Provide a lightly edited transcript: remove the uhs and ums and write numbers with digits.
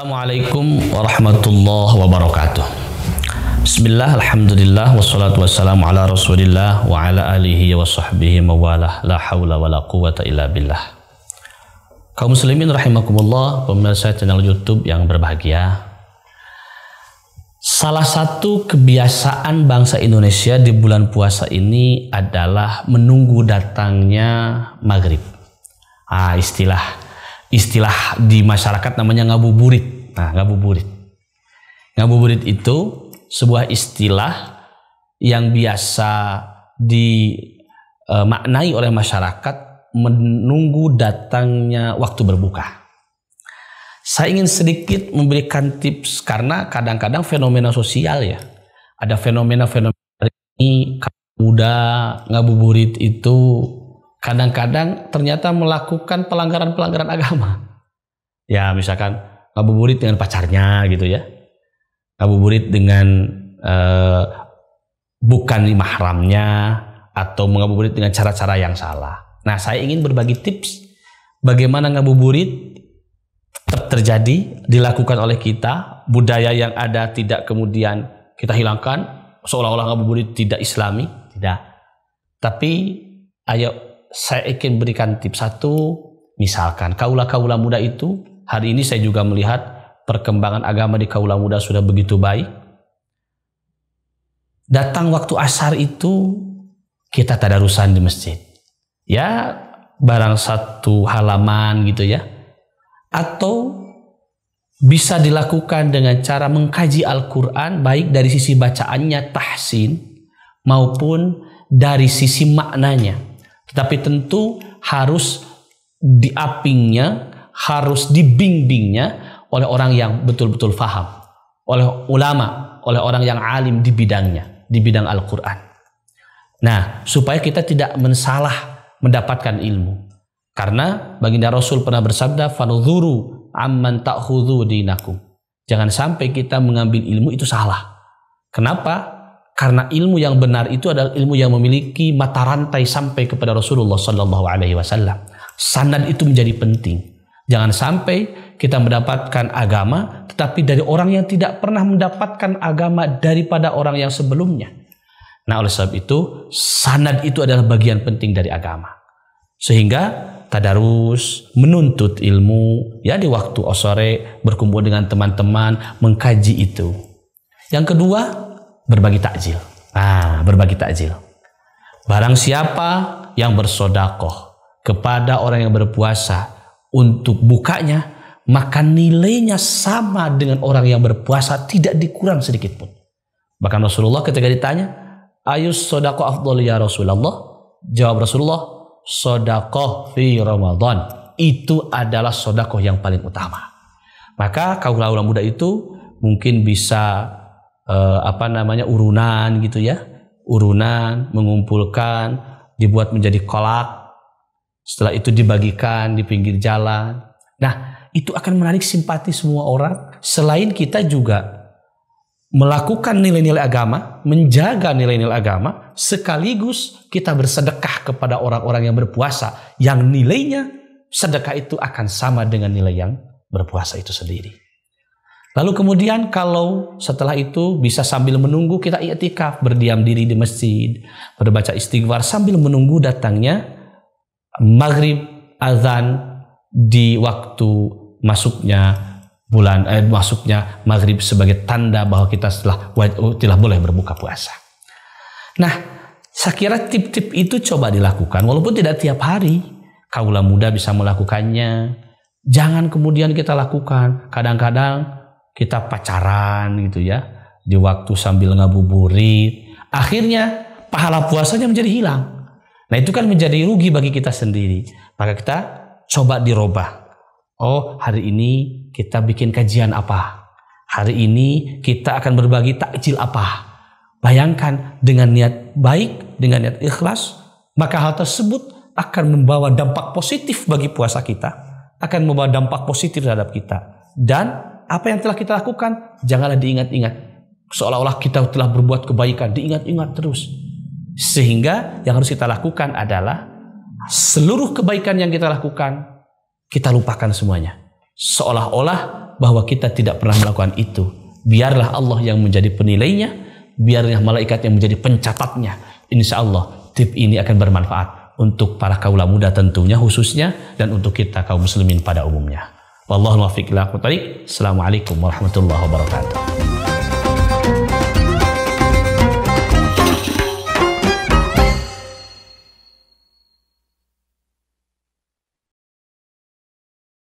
Assalamualaikum warahmatullahi wabarakatuh. Bismillah, alhamdulillah, wassalatu wassalamu ala rasulillah wa ala alihi wa sahbihi mawalah, la hawla wa la quwata illa billah. Kaum muslimin rahimakumullah, pemirsa channel YouTube yang berbahagia. Salah satu kebiasaan bangsa Indonesia di bulan puasa ini adalah menunggu datangnya maghrib. Istilah di masyarakat namanya ngabuburit. Nah, ngabuburit itu sebuah istilah yang biasa dimaknai oleh masyarakat menunggu datangnya waktu berbuka. Saya ingin sedikit memberikan tips karena kadang-kadang fenomena sosial ya. Ada fenomena-fenomena ini muda ngabuburit itu kadang-kadang ternyata melakukan pelanggaran-pelanggaran agama. Ya, misalkan ngabuburit dengan pacarnya gitu ya. Ngabuburit dengan bukan mahramnya atau ngabuburit dengan cara-cara yang salah. Nah, saya ingin berbagi tips bagaimana ngabuburit tetap terjadi, dilakukan oleh kita, budaya yang ada tidak kemudian kita hilangkan, seolah-olah ngabuburit tidak islami, tidak. Tapi ayo saya ingin berikan tips satu, misalkan kaula-kaula muda itu, hari ini saya juga melihat perkembangan agama di kaula muda sudah begitu baik. Datang waktu asar itu kita tadarusan di masjid. Ya, barang satu halaman gitu ya. Atau bisa dilakukan dengan cara mengkaji Al-Quran, baik dari sisi bacaannya tahsin maupun dari sisi maknanya. Tetapi tentu harus diapingnya, harus dibimbingnya oleh orang yang betul-betul faham, oleh ulama, oleh orang yang alim di bidangnya, di bidang Al-Quran. Nah, supaya kita tidak mensalah mendapatkan ilmu. Karena baginda Rasul pernah bersabda, "Fanudhuru amman ta'khudhu dinakum." Jangan sampai kita mengambil ilmu itu salah. Kenapa? Karena ilmu yang benar itu adalah ilmu yang memiliki mata rantai sampai kepada Rasulullah Sallallahu Alaihi Wasallam. Sanad itu menjadi penting. Jangan sampai kita mendapatkan agama, tetapi dari orang yang tidak pernah mendapatkan agama daripada orang yang sebelumnya. Nah, oleh sebab itu, sanad itu adalah bagian penting dari agama. Sehingga tadarus, menuntut ilmu, ya di waktu sore berkumpul dengan teman-teman, mengkaji itu. Yang kedua, berbagi takjil. Berbagi takjil. Barang siapa yang bersodakoh kepada orang yang berpuasa untuk bukanya, maka nilainya sama dengan orang yang berpuasa, tidak dikurang sedikit pun. Bahkan Rasulullah ketika ditanya, "Ayus sodakoh afdol ya Rasulullah?" Jawab Rasulullah, "Sodakoh fi Ramadan." Itu adalah sodakoh yang paling utama. Maka kaula muda itu mungkin bisa urunan gitu ya, urunan mengumpulkan, dibuat menjadi kolak, setelah itu dibagikan di pinggir jalan. Nah, itu akan menarik simpati semua orang. Selain kita juga melakukan nilai-nilai agama, menjaga nilai-nilai agama, sekaligus kita bersedekah kepada orang-orang yang berpuasa, yang nilainya sedekah itu akan sama dengan nilai yang berpuasa itu sendiri. Lalu kemudian kalau setelah itu bisa sambil menunggu kita i'tikaf, berdiam diri di masjid, berbaca istighfar sambil menunggu datangnya maghrib, azan di waktu masuknya masuknya maghrib sebagai tanda bahwa kita telah boleh berbuka puasa. Nah, saya kira tip-tip itu coba dilakukan walaupun tidak tiap hari. Kaula muda bisa melakukannya. Jangan kemudian kita lakukan kadang-kadang kita pacaran gitu ya, di waktu sambil ngabuburit, akhirnya pahala puasanya menjadi hilang. Nah, itu kan menjadi rugi bagi kita sendiri. Maka kita coba dirubah. Oh, hari ini kita bikin kajian apa? Hari ini kita akan berbagi takjil apa? Bayangkan dengan niat baik, dengan niat ikhlas, maka hal tersebut akan membawa dampak positif bagi puasa kita, akan membawa dampak positif terhadap kita. Dan apa yang telah kita lakukan, janganlah diingat-ingat. Seolah-olah kita telah berbuat kebaikan, diingat-ingat terus. Sehingga yang harus kita lakukan adalah seluruh kebaikan yang kita lakukan, kita lupakan semuanya. seolah-olah bahwa kita tidak pernah melakukan itu. Biarlah Allah yang menjadi penilainya, biarlah malaikat yang menjadi pencatatnya. Insya Allah tip ini akan bermanfaat untuk para kaula muda tentunya khususnya, dan untuk kita kaum muslimin pada umumnya. Wallahu muwaffiq ila aqwamit thoriq. Assalamualaikum warahmatullahi wabarakatuh.